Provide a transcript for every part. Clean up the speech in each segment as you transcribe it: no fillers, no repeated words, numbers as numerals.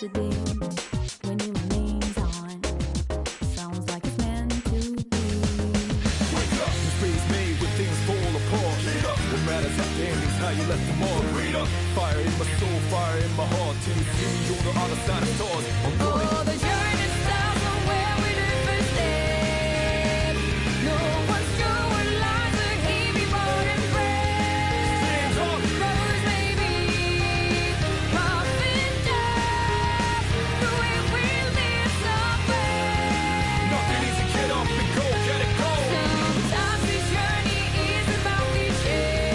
yesterday. When your name's on, sounds like it's meant to be. Wake up and praise me when things fall apart. What matters at the end is how you left the mark. Fire in my soul, fire in my heart. Till you see me on the other side of stars. Oh, the journey starts from where we did first step. No one's sure what lies ahead before and breath. Rose maybe, coffin death. The way we'll live somewhere. Nothing easy, get up and go, get it go. Sometimes this journey is about cliches.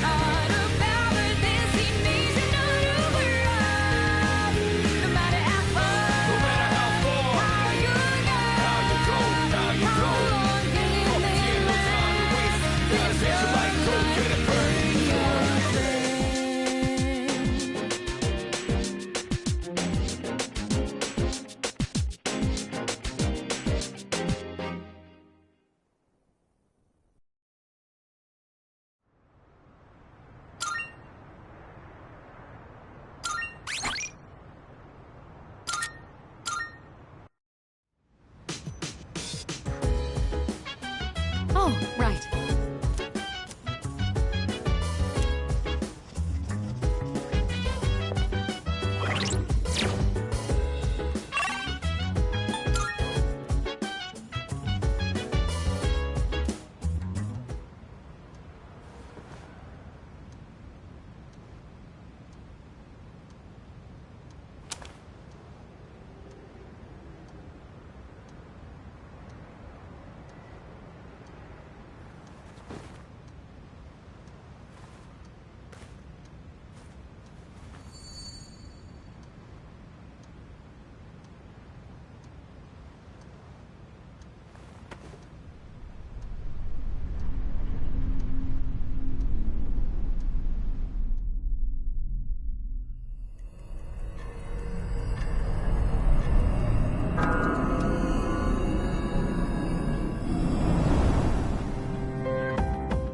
Not about the destination, not a world. No matter how far, No matter how far, how you go, how you go, how you how go. long can you Ain't no time to waste. Gotta set your light, go get it burning. Oh, right.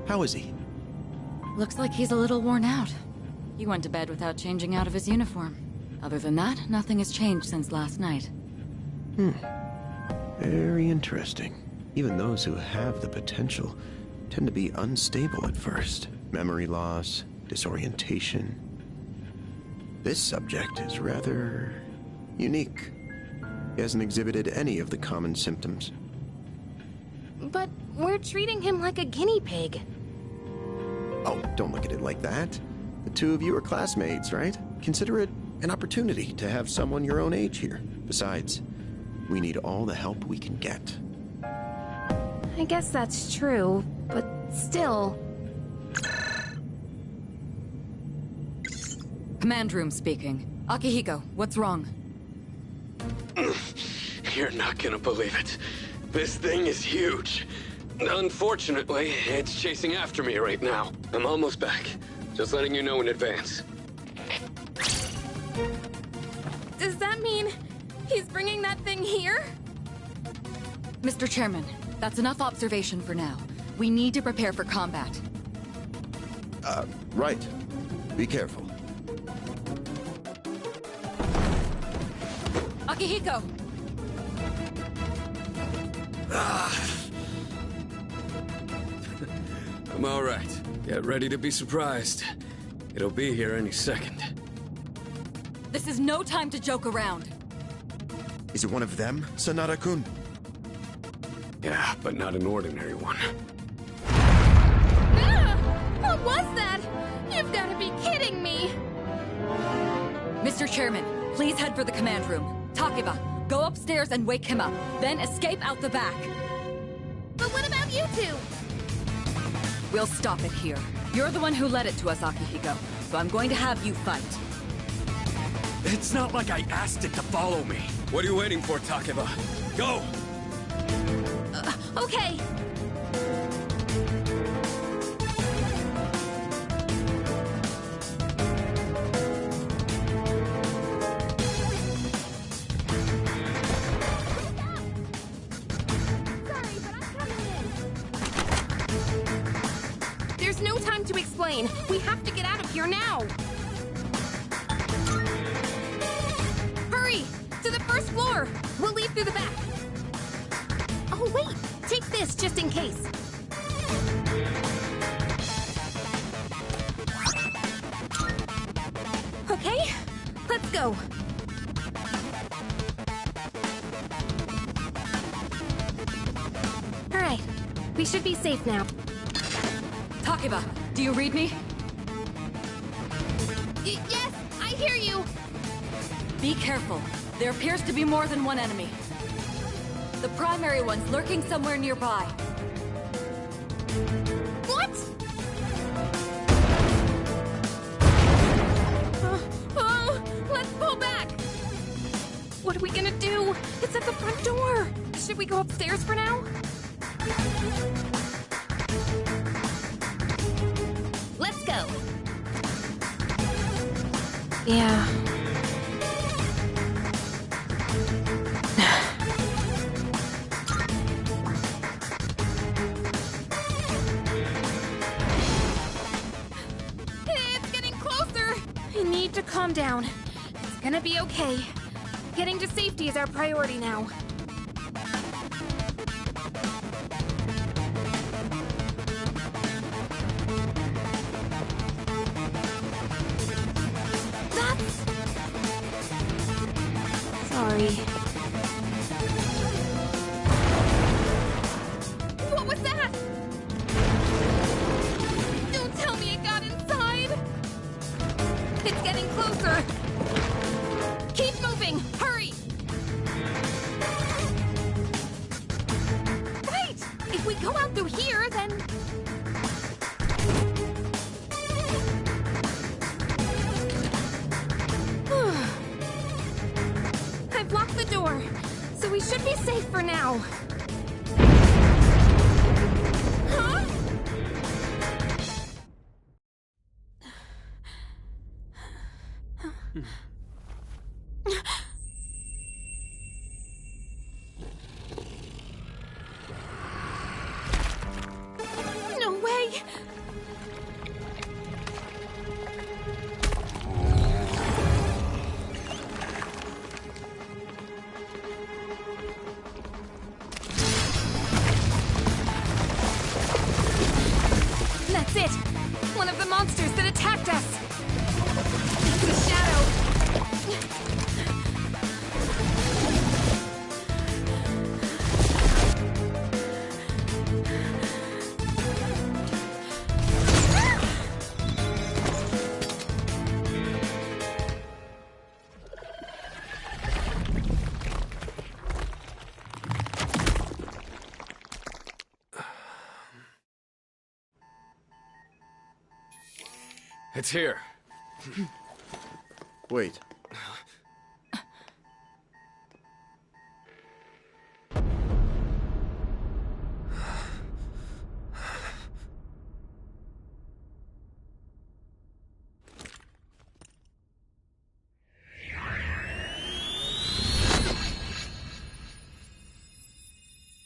How is he? Looks like he's a little worn out. He went to bed without changing out of his uniform. Other than that, nothing has changed since last night. Very interesting. Even those who have the potential tend to be unstable at first. Memory loss, disorientation. This subject is rather unique. He hasn't exhibited any of the common symptoms. But we're treating him like a guinea pig. Oh, don't look at it like that. The two of you are classmates, right? Consider it an opportunity to have someone your own age here. Besides, we need all the help we can get. I guess that's true, but still. Command room speaking. Akihiko, what's wrong? You're not gonna believe it. This thing is huge. Unfortunately, it's chasing after me right now. I'm almost back. Just letting you know in advance. Does that mean he's bringing that thing here? Mr. Chairman, that's enough observation for now. We need to prepare for combat. Right. Be careful. Akihiko! I'm all right. Get ready to be surprised. It'll be here any second. This is no time to joke around. Is it one of them, Sanada-kun? Yeah, but not an ordinary one. Ah! What was that? You've got to be kidding me! Mr. Chairman, please head for the command room. Takeba, go upstairs and wake him up. Then escape out the back. But what about you two? We'll stop it here. You're the one who led it to us, Akihiko. So I'm going to have you fight. It's not like I asked it to follow me. What are you waiting for, Takeba? Go! Okay. There's no time to explain. We have to get out of here now. through the back. Oh, wait. Take this just in case. Okay, let's go. All right, we should be safe now. Takeba, do you read me? Yes, I hear you. Be careful. There appears to be more than one enemy. The primary one's lurking somewhere nearby. What? Let's pull back. What are we gonna do? It's at the front door. Should we go upstairs for now? Let's go. Yeah. It's getting closer. I need to calm down. It's gonna be okay. Getting to safety is our priority now. Sorry. What was that? Don't tell me it got inside. It's getting closer. Keep moving. Hurry. Wait! If we go out through here, then... I've locked the door, so we should be safe for now. Huh? No way! That's it! One of the monsters that attacked us! It's a shadow! It's here. Wait.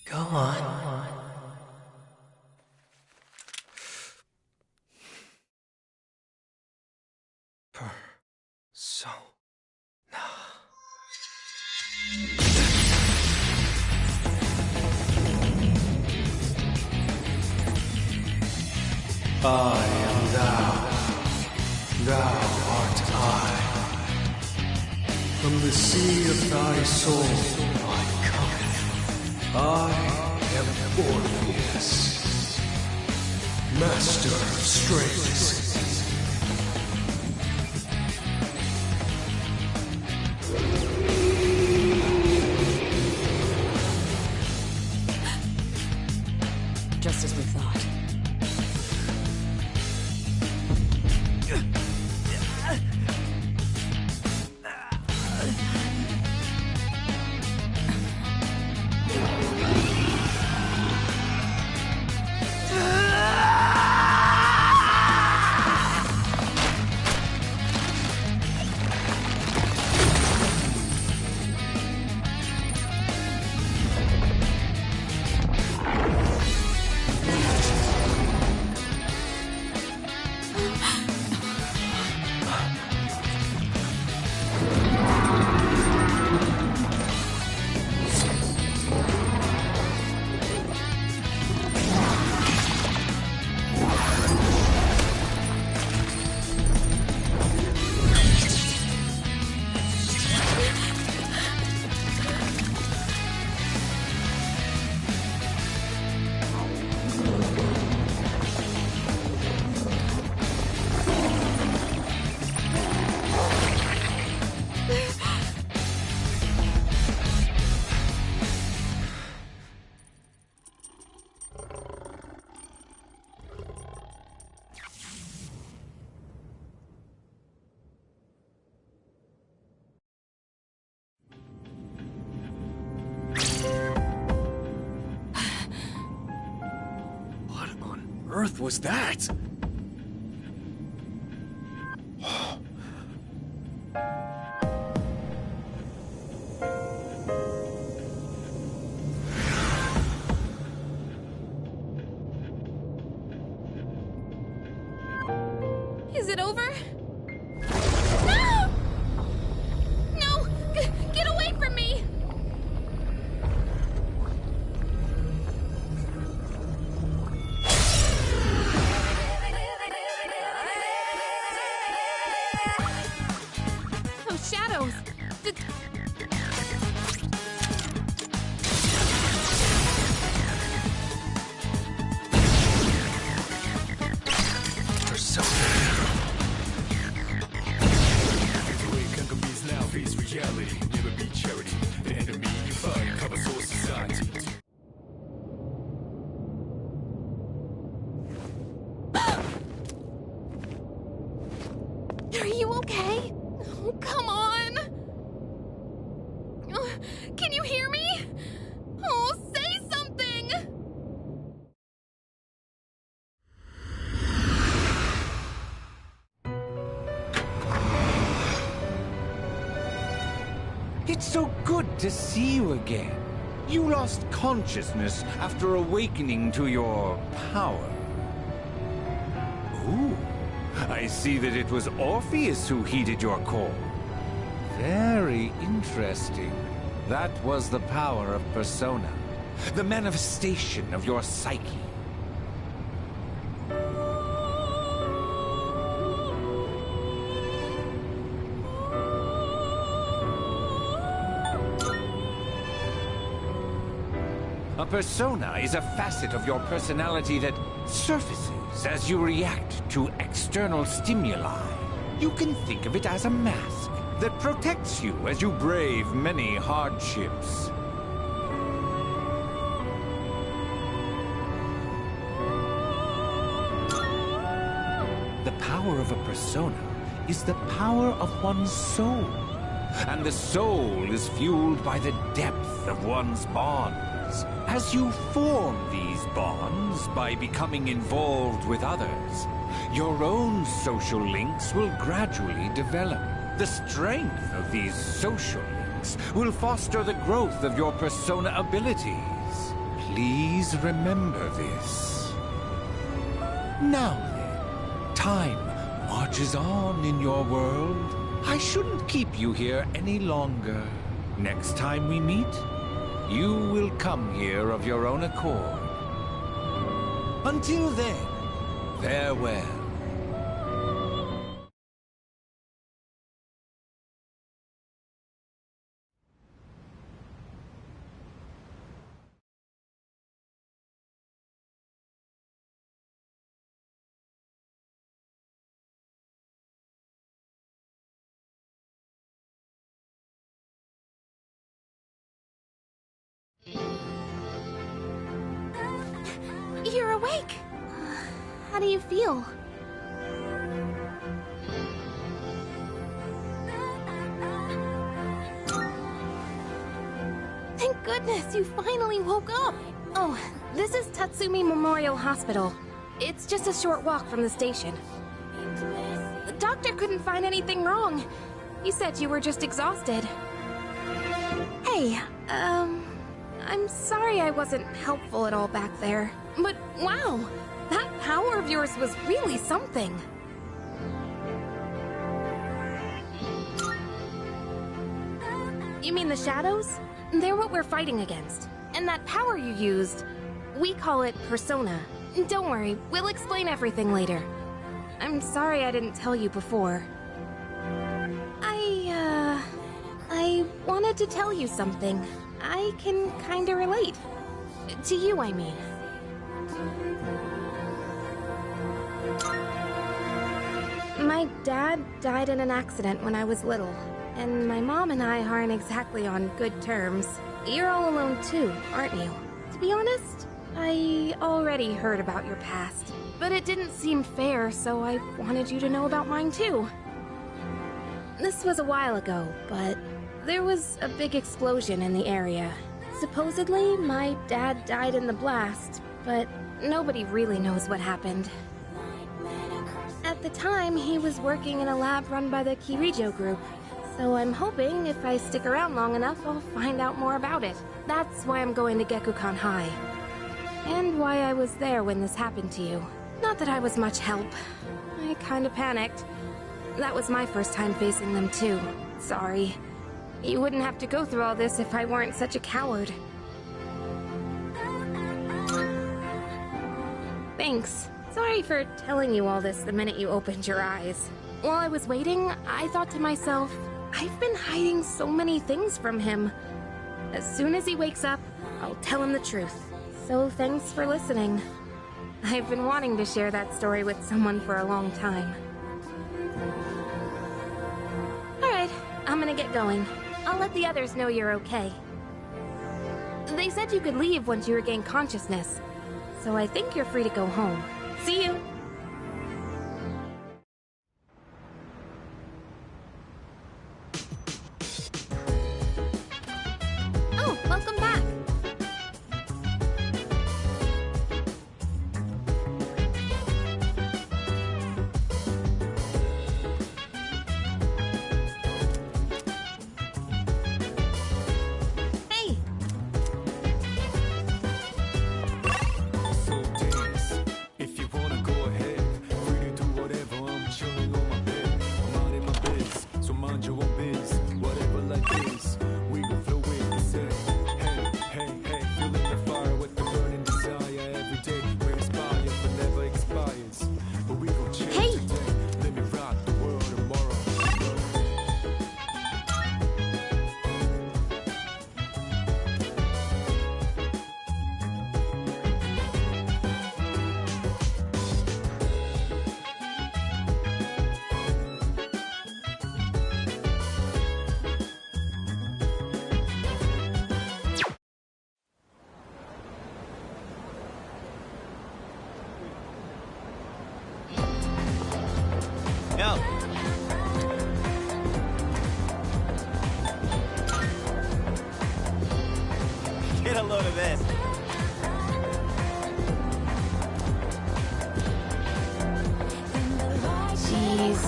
Go on. So. I am thou. Thou art I. From the sea of thy soul I come. I am Orpheus, master of strings. Just as we thought. earth was that? Is it over? No! No! Get away from me! Those shadows! Break enemies now, face reality. Never be charity. The enemy you fight covers whole society. Are you okay? Oh, come on! Can you hear me? Oh, say something! It's so good to see you again. You lost consciousness after awakening to your power. Ooh, I see that it was Orpheus who heeded your call. Very interesting. That was the power of Persona, the manifestation of your psyche. A persona is a facet of your personality that surfaces as you react to external stimuli. You can think of it as a mask that protects you as you brave many hardships. The power of a persona is the power of one's soul. And the soul is fueled by the depth of one's bonds. As you form these bonds by becoming involved with others, your own social links will gradually develop. The strength of these social links will foster the growth of your persona abilities. Please remember this. Now then, time marches on in your world. I shouldn't keep you here any longer. Next time we meet, you will come here of your own accord. Until then, farewell. You're awake! How do you feel? Thank goodness you finally woke up! Oh, this is Tatsumi Memorial Hospital. It's just a short walk from the station. The doctor couldn't find anything wrong. He said you were just exhausted. Hey, I'm sorry I wasn't helpful at all back there. But wow, that power of yours was really something. You mean the shadows? They're what we're fighting against. And that power you used, we call it Persona. Don't worry, we'll explain everything later. I'm sorry I didn't tell you before. I wanted to tell you something. I can kinda relate. To you, I mean. My dad died in an accident when I was little, and my mom and I aren't exactly on good terms. You're all alone too, aren't you? To be honest, I already heard about your past, but it didn't seem fair, so I wanted you to know about mine too. This was a while ago, but there was a big explosion in the area. Supposedly, my dad died in the blast, but nobody really knows what happened. At the time, he was working in a lab run by the Kirijo group, so I'm hoping if I stick around long enough, I'll find out more about it. That's why I'm going to Gekukan High. And why I was there when this happened to you. Not that I was much help. I kinda panicked. That was my first time facing them too. Sorry. You wouldn't have to go through all this if I weren't such a coward. Thanks. Sorry for telling you all this the minute you opened your eyes. While I was waiting, I thought to myself, I've been hiding so many things from him. As soon as he wakes up, I'll tell him the truth. So thanks for listening. I've been wanting to share that story with someone for a long time. Alright, I'm gonna get going. I'll let the others know you're okay. They said you could leave once you regain consciousness, so I think you're free to go home. See you! Oh, welcome back! Hey! So dance, if you wanna go ahead. Free to do whatever, I'm chilling on my bed. I'm minding my biz, so mind your own biz. Whatever like this, we gon' flow with the set. Hey, hey, hey, feeling the fire with the burning desire. Every day we inspire, but never expires. But we gon' change Hey! today. Let me rock the world tomorrow. Yo. Get a load of this. Jeez.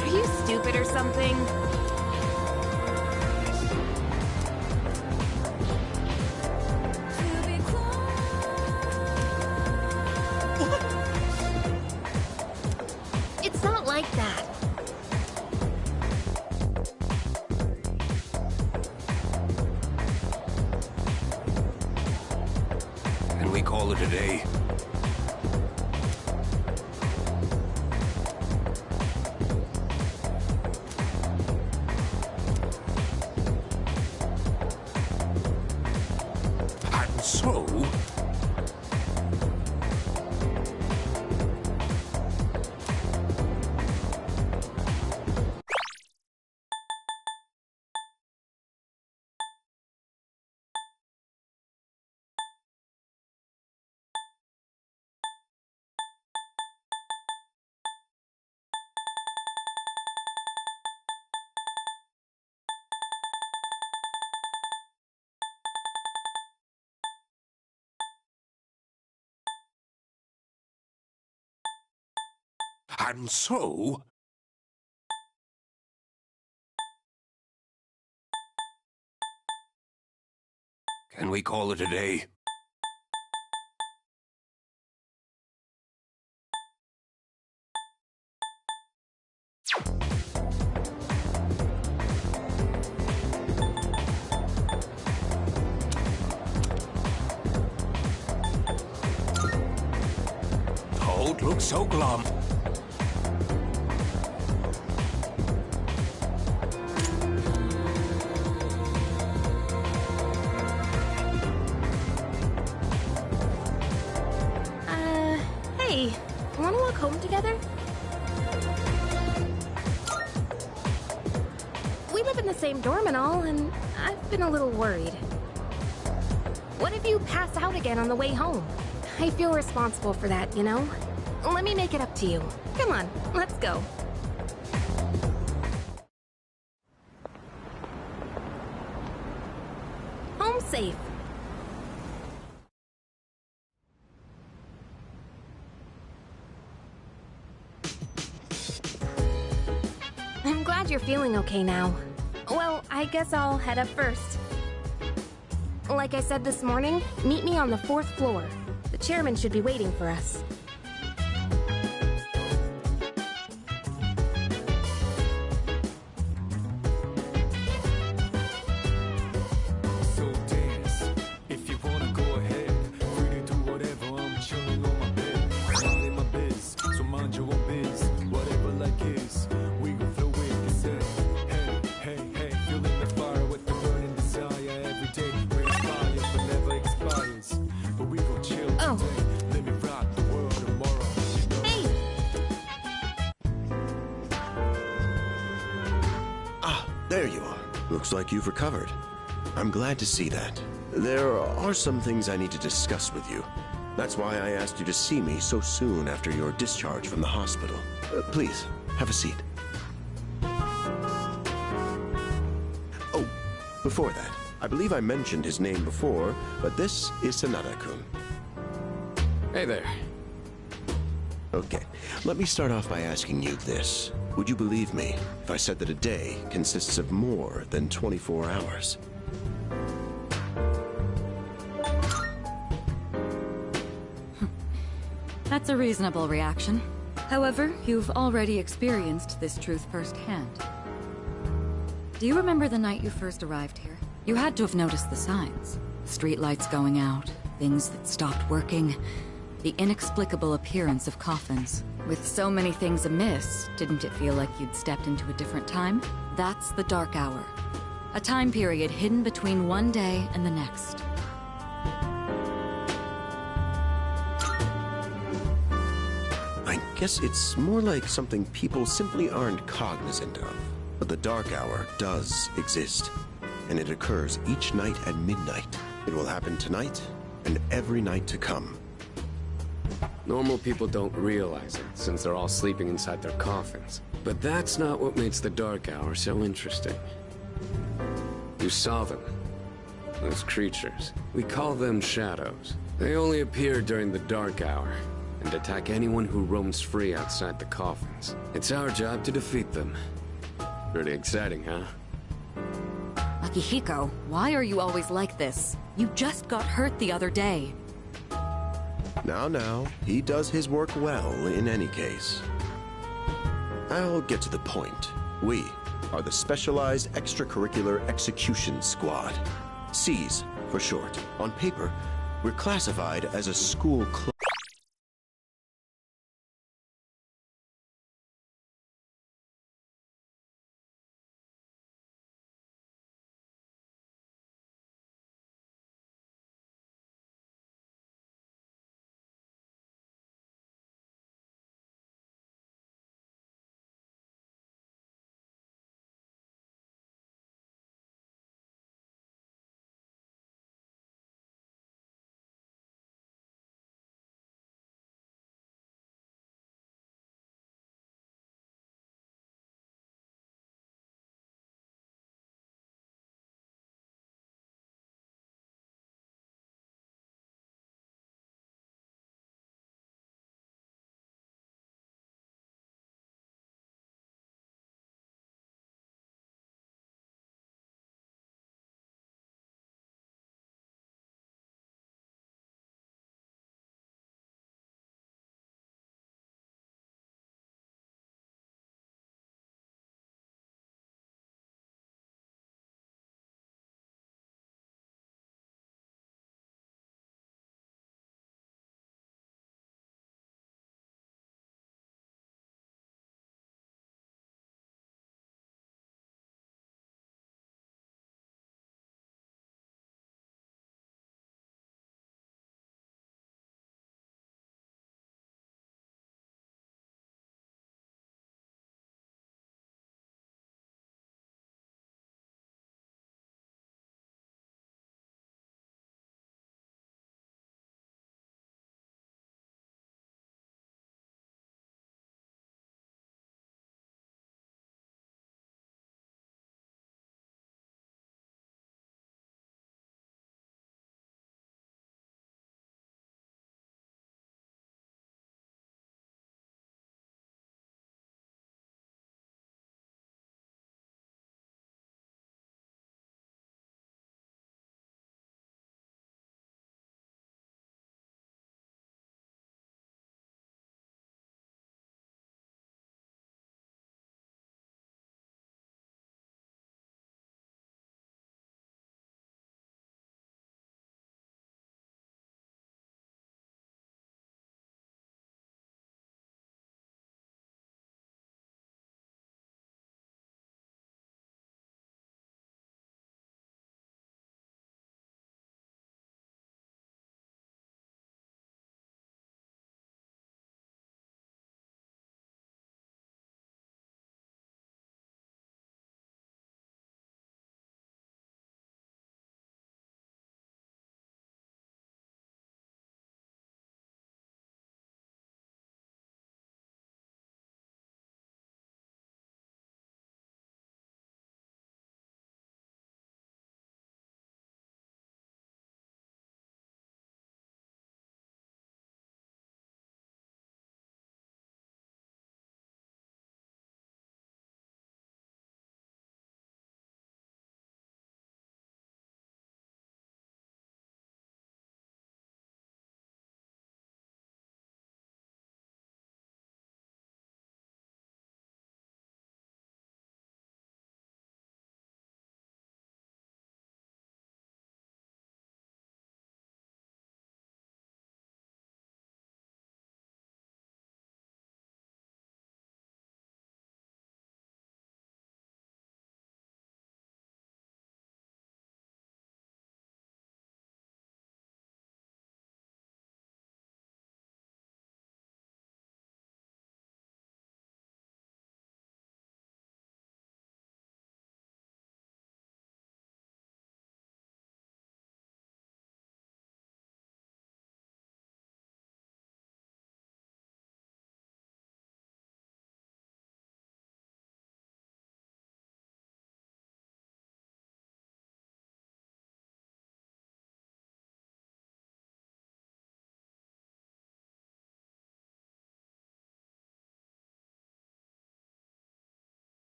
Are you stupid or something? It's not like that. Can we call it a day? And so... And so... Can we call it a day? Don't look so glum. Hey, wanna walk home together? We live in the same dorm and all, and I've been a little worried. What if you pass out again on the way home? I feel responsible for that, you know? Let me make it up to you. Come on, let's go. safe. I'm glad you're feeling okay now. Well, I guess I'll head up first. Like I said this morning, meet me on the 4th floor. The chairman should be waiting for us. So dance, if you wanna go ahead. Free to do whatever, I'm chilling on my bed. Minding my biz, so mind your own biz. Whatever like is, we gon' flow with this head. Hey, hey, hey, feeling the fire with the burning desire every day. We inspire, but never expires. But we gon' chill Oh. today. Let me rock the world tomorrow. You know? Hey! Ah, there you are. Looks like you've recovered. I'm glad to see that. There are some things I need to discuss with you. That's why I asked you to see me so soon after your discharge from the hospital. Please, have a seat. Oh, before that, I believe I mentioned his name before, but this is Sanada-kun. Hey there. Okay, let me start off by asking you this. Would you believe me if I said that a day consists of more than 24 hours? That's a reasonable reaction. However, you've already experienced this truth firsthand. Do you remember the night you first arrived here? You had to have noticed the signs. Streetlights going out, things that stopped working, the inexplicable appearance of coffins. With so many things amiss, didn't it feel like you'd stepped into a different time? That's the Dark Hour. A time period hidden between one day and the next. I guess it's more like something people simply aren't cognizant of. But the Dark Hour does exist, and it occurs each night at midnight. It will happen tonight and every night to come. Normal people don't realize it, since they're all sleeping inside their coffins. But that's not what makes the Dark Hour so interesting. You saw them. Those creatures. We call them shadows. They only appear during the Dark Hour, and attack anyone who roams free outside the coffins. It's our job to defeat them. Pretty exciting, huh? Akihiko, why are you always like this? You just got hurt the other day. Now, he does his work well in any case. I'll get to the point. We are the Specialized Extracurricular Execution Squad. SEAS for short. On paper, we're classified as a school club.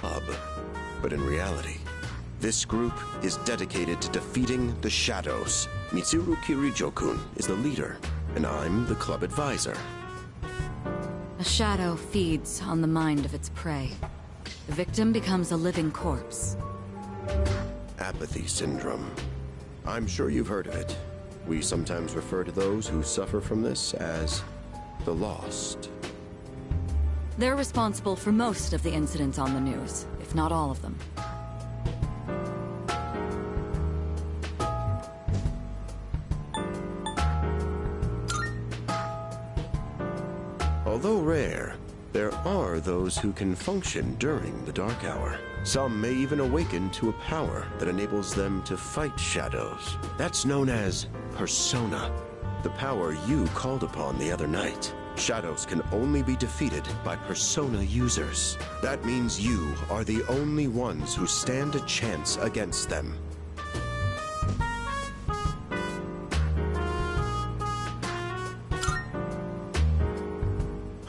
club. But in reality, this group is dedicated to defeating the Shadows. Mitsuru Kirijo-kun is the leader, and I'm the club advisor. A shadow feeds on the mind of its prey. The victim becomes a living corpse. Apathy syndrome. I'm sure you've heard of it. We sometimes refer to those who suffer from this as the Lost. They're responsible for most of the incidents on the news, if not all of them. Although rare, there are those who can function during the Dark Hour. Some may even awaken to a power that enables them to fight shadows. That's known as Persona, the power you called upon the other night. Shadows can only be defeated by Persona users. That means you are the only ones who stand a chance against them.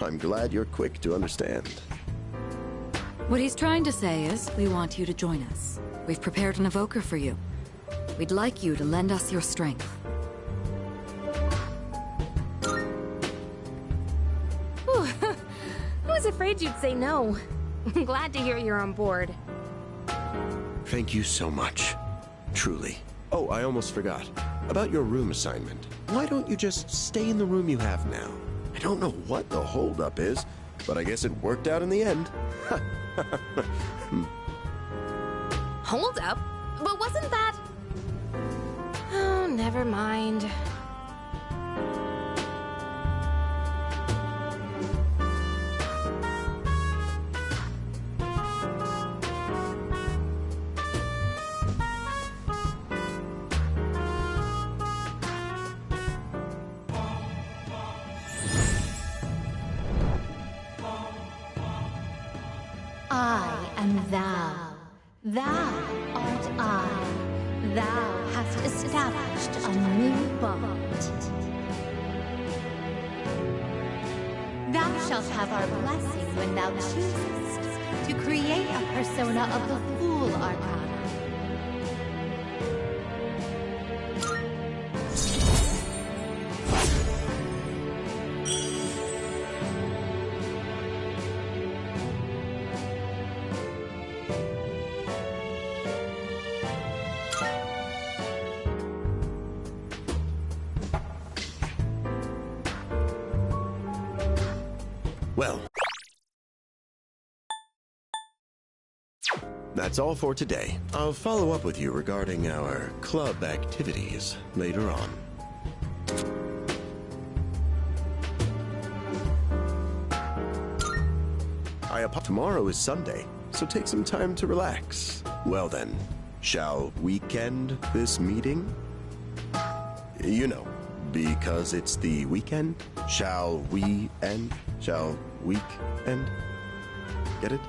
I'm glad you're quick to understand. What he's trying to say is, we want you to join us. We've prepared an evoker for you. We'd like you to lend us your strength. Whew. I was afraid you'd say no. I'm glad to hear you're on board. Thank you so much. Truly. Oh, I almost forgot. About your room assignment. Why don't you just stay in the room you have now? I don't know what the holdup is, but I guess it worked out in the end. Hold up? But wasn't that... Oh, never mind. I am thou. Thou art I. Thou hast established a new bond. Thou shalt have our blessing when thou choosest to create a persona of the Fool Arcana. Well, that's all for today. I'll follow up with you regarding our club activities later on. Tomorrow is Sunday, so take some time to relax. Well then, shall weekend this meeting? You know, because it's the weekend. Shall we end? Shall week end? Get it?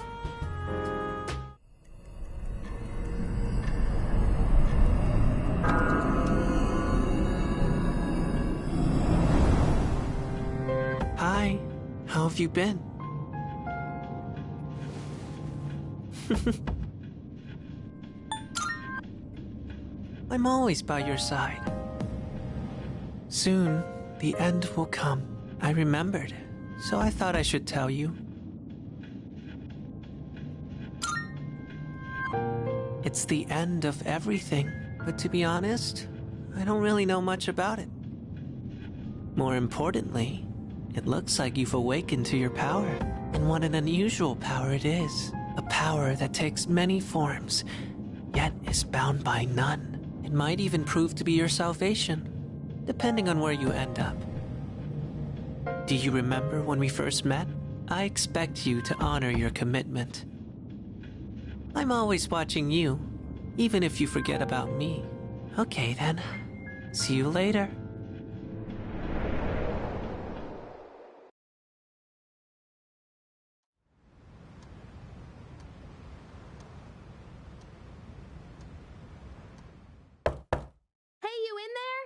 Hi, how have you been? I'm always by your side. Soon, the end will come. I remembered, so I thought I should tell you. It's the end of everything, but to be honest, I don't really know much about it. More importantly, it looks like you've awakened to your power, and what an unusual power it is. A power that takes many forms, yet is bound by none. It might even prove to be your salvation, depending on where you end up. Do you remember when we first met? I expect you to honor your commitment. I'm always watching you, even if you forget about me. Okay then, see you later. Hey, you in there?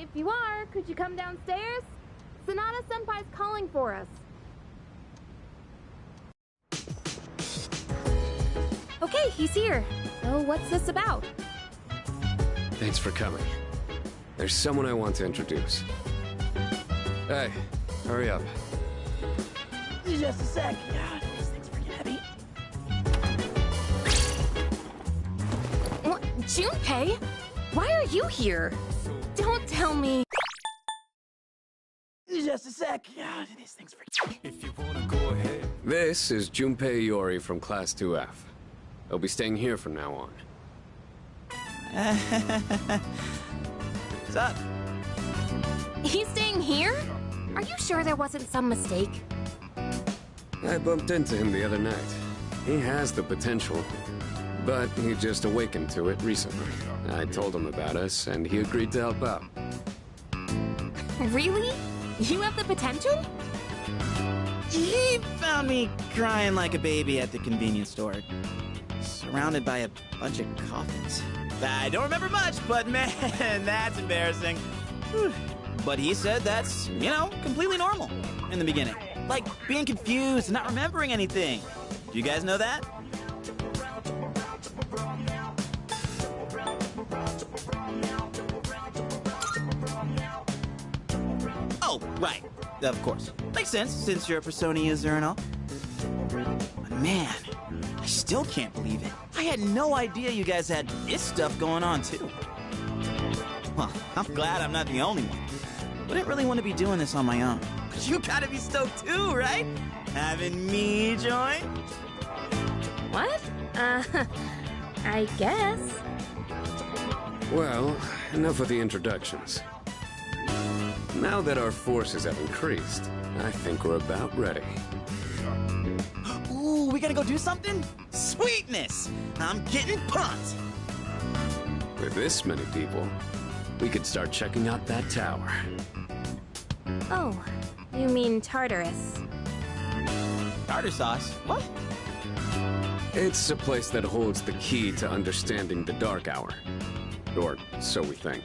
If you are, could you come downstairs? Sonata Senpai's calling for us. Okay, he's here. So what's this about? Thanks for coming. There's someone I want to introduce. Hey, hurry up. Just a sec. God, this thing's pretty heavy. What? Junpei? Why are you here? Don't tell me. Just a sec. God, this thing's pretty. If you wanna go ahead. This is Junpei Iori from Class 2F. He'll be staying here from now on. What's up? He's staying here? Are you sure there wasn't some mistake? I bumped into him the other night. He has the potential, but he just awakened to it recently. I told him about us, and he agreed to help out. Really? You have the potential? He found me crying like a baby at the convenience store, surrounded by a bunch of coffins. I don't remember much, but man, that's embarrassing. Whew. But he said that's, completely normal in the beginning. Like being confused and not remembering anything. Do you guys know that? Oh, right. Of course. Makes sense, since you're a Persona user and all. But man, I still can't believe it. I had no idea you guys had this stuff going on, too. Well, I'm glad I'm not the only one. Wouldn't really want to be doing this on my own. Cause you gotta be stoked too, right? Having me join? What? I guess. Well, enough of the introductions. Now that our forces have increased, I think we're about ready. Ooh, we gotta go do something? Sweetness! I'm getting pumped! With this many people, we could start checking out that tower. Oh, you mean Tartarus. Tartar sauce? What? It's a place that holds the key to understanding the Dark Hour. Or so we think.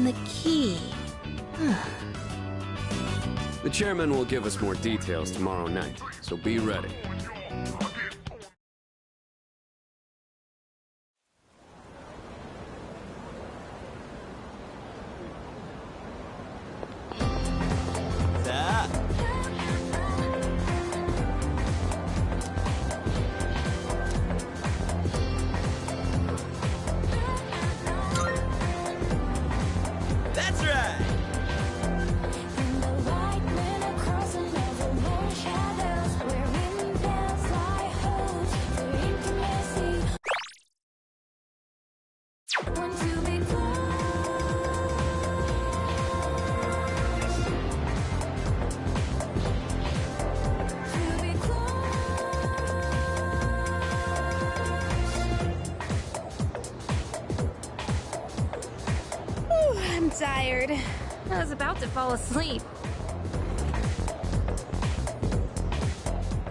The key. The chairman will give us more details tomorrow night, so be ready. That's right! In the light, when across another moon shadows, where wind bells lie holes for intimacy. Want to be close. To be close. I'm tired. I was about to fall asleep.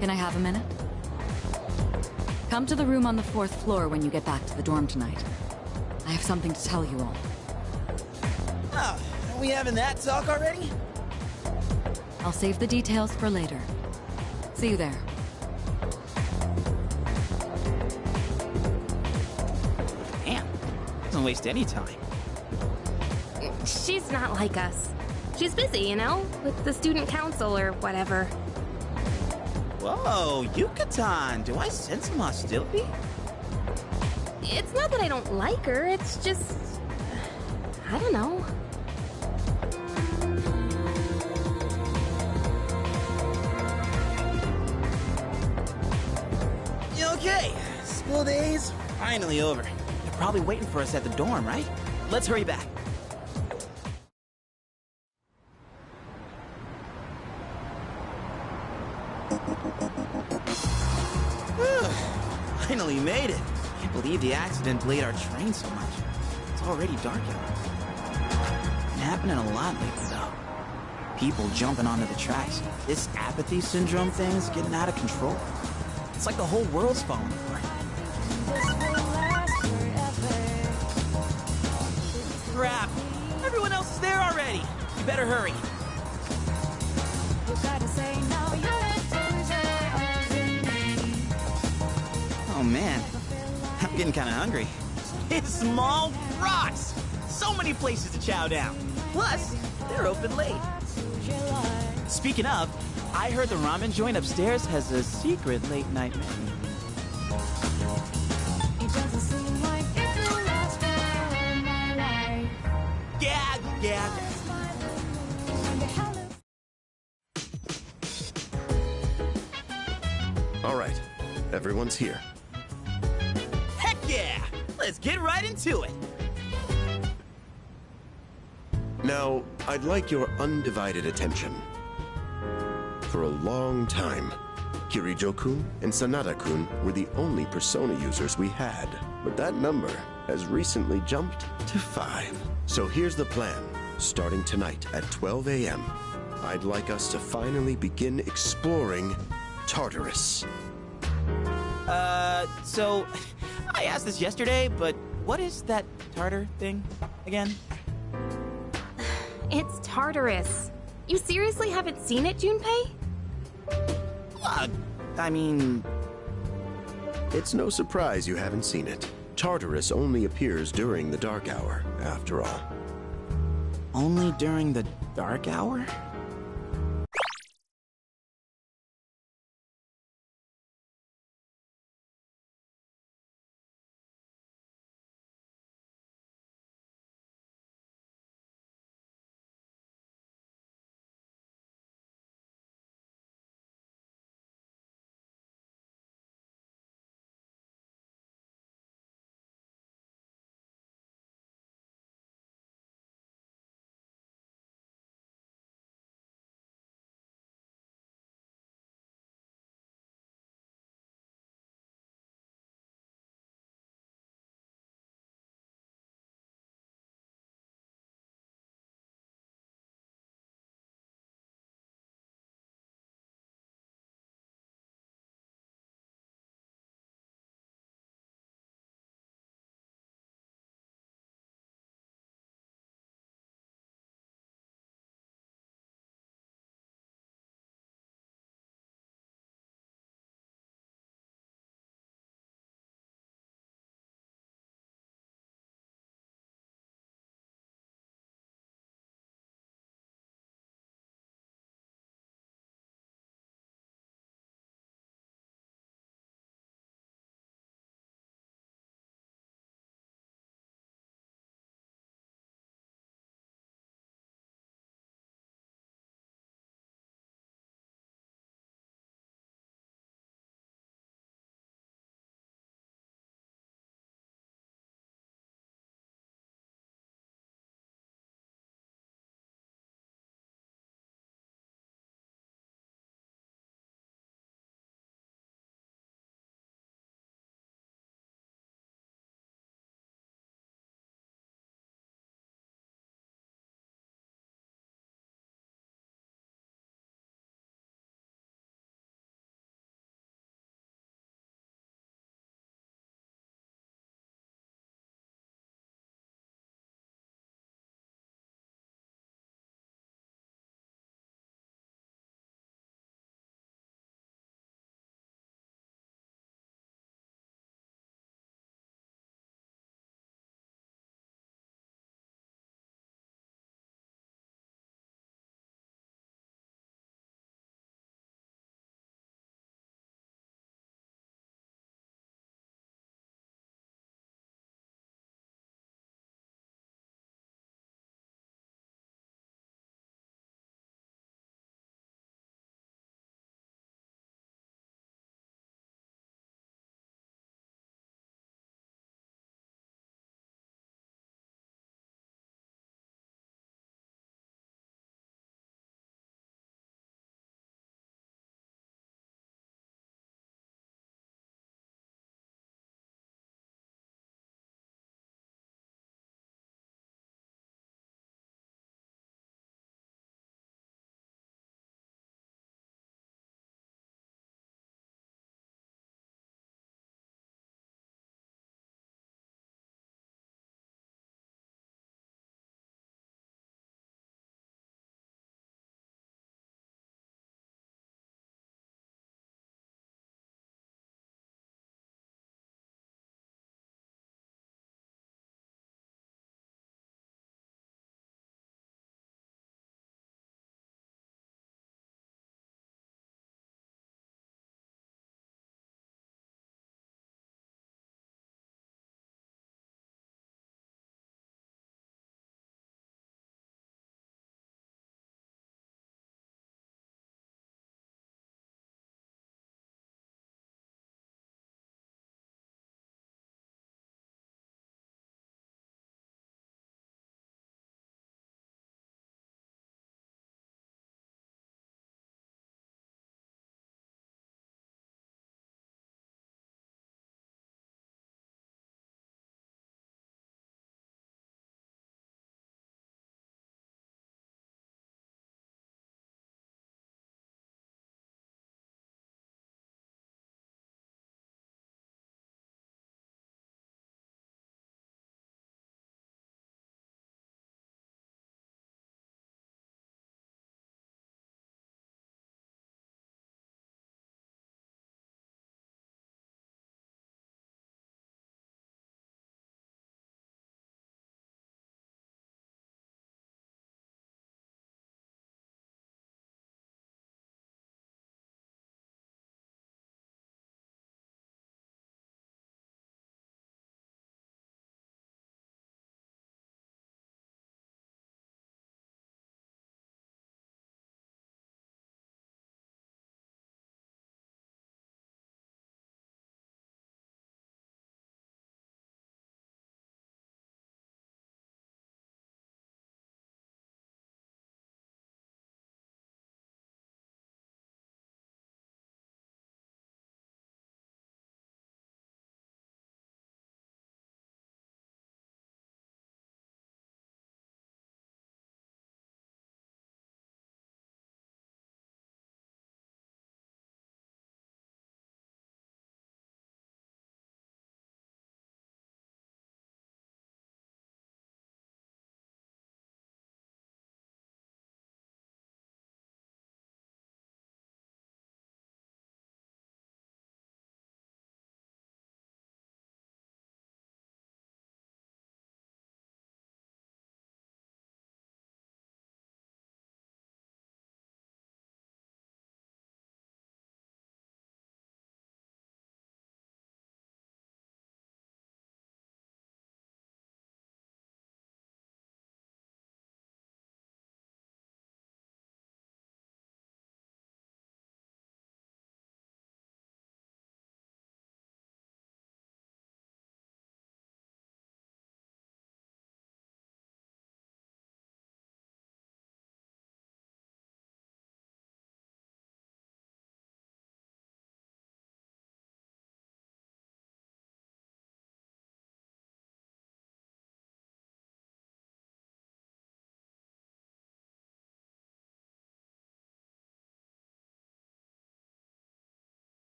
Can I have a minute? Come to the room on the 4th floor when you get back to the dorm tonight. I have something to tell you all. Oh, are we having that talk already? I'll save the details for later. See you there. Damn, doesn't waste any time. She's not like us. She's busy, with the student council or whatever. Whoa, Yucatan, do I sense some hostility? It's not that I don't like her, it's just... I don't know. Okay, school days finally over. They're probably waiting for us at the dorm, right? Let's hurry back. Finally made it. Can't believe the accident delayed our train so much. It's already dark out. Been happening a lot lately, though. People jumping onto the tracks. This apathy syndrome thing is getting out of control. It's like the whole world's falling apart. Crap! better hurry. You gotta say now Oh man, I'm getting kind of hungry. This mall rocks! So many places to chow down. Plus, they're open late. Speaking of, I heard the ramen joint upstairs has a secret late night menu. It doesn't seem like it will last all my life. Yeah. When the hell is All right, everyone's here. Heck yeah! Let's get right into it. Now, I'd like your undivided attention. For a long time, Kirijo-kun and Sanada-kun were the only Persona users we had, but that number has recently jumped to 5. So here's the plan. Starting tonight at 12 a.m., I'd like us to finally begin exploring Tartarus. So, I asked this yesterday, but what is that tartar thing again? It's Tartarus. You seriously haven't seen it, Junpei? I mean... It's no surprise you haven't seen it. Tartarus only appears during the dark hour, after all. Only during the dark hour?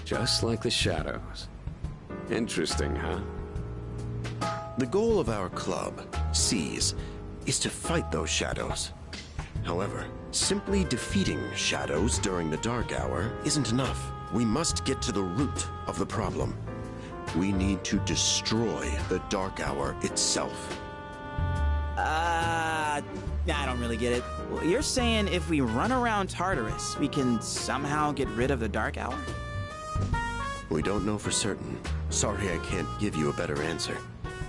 Just like the shadows. Interesting, huh? The goal of our club, Seize, is to fight those shadows. However, simply defeating shadows during the Dark Hour isn't enough. We must get to the root of the problem. We need to destroy the Dark Hour itself. I don't really get it. Well, you're saying if we run around Tartarus, we can somehow get rid of the Dark Hour? We don't know for certain. Sorry I can't give you a better answer.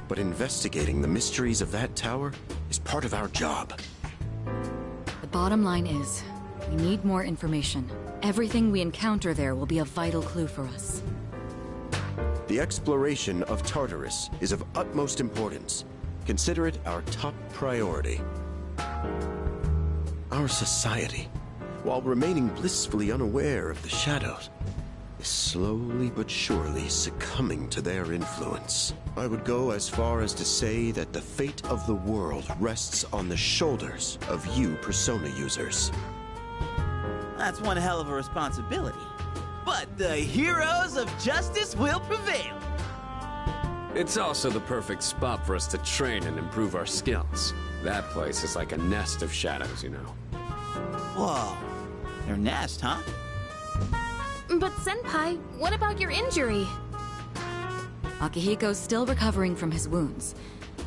But investigating the mysteries of that tower is part of our job. The bottom line is, we need more information. Everything we encounter there will be a vital clue for us. The exploration of Tartarus is of utmost importance. Consider it our top priority. Our society, while remaining blissfully unaware of the shadows, is slowly but surely succumbing to their influence. I would go as far as to say that the fate of the world rests on the shoulders of you Persona users. That's one hell of a responsibility. But the heroes of justice will prevail. It's also the perfect spot for us to train and improve our skills. That place is like a nest of shadows, you know. Whoa. Their nest, huh? But Senpai, what about your injury? Akihiko's still recovering from his wounds.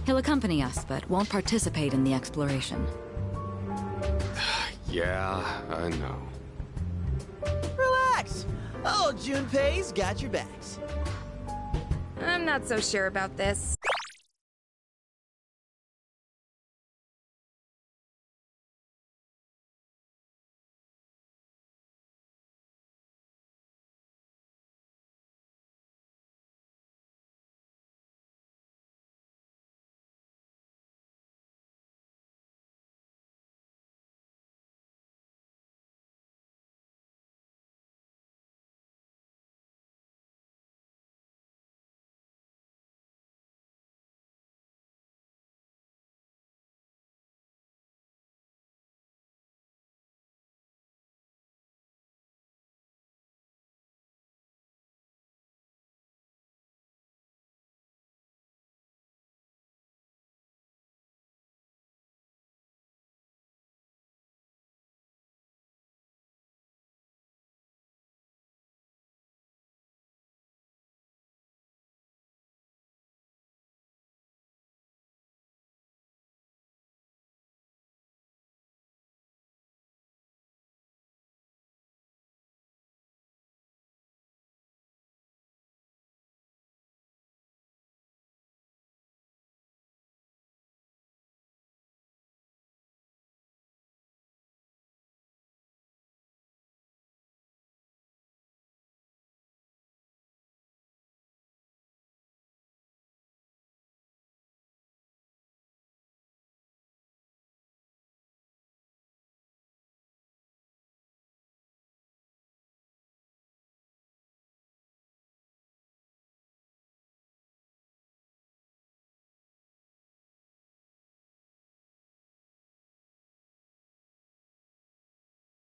He'll accompany us, but won't participate in the exploration. Yeah, I know. Relax. Oh, Junpei's got your backs. I'm not so sure about this.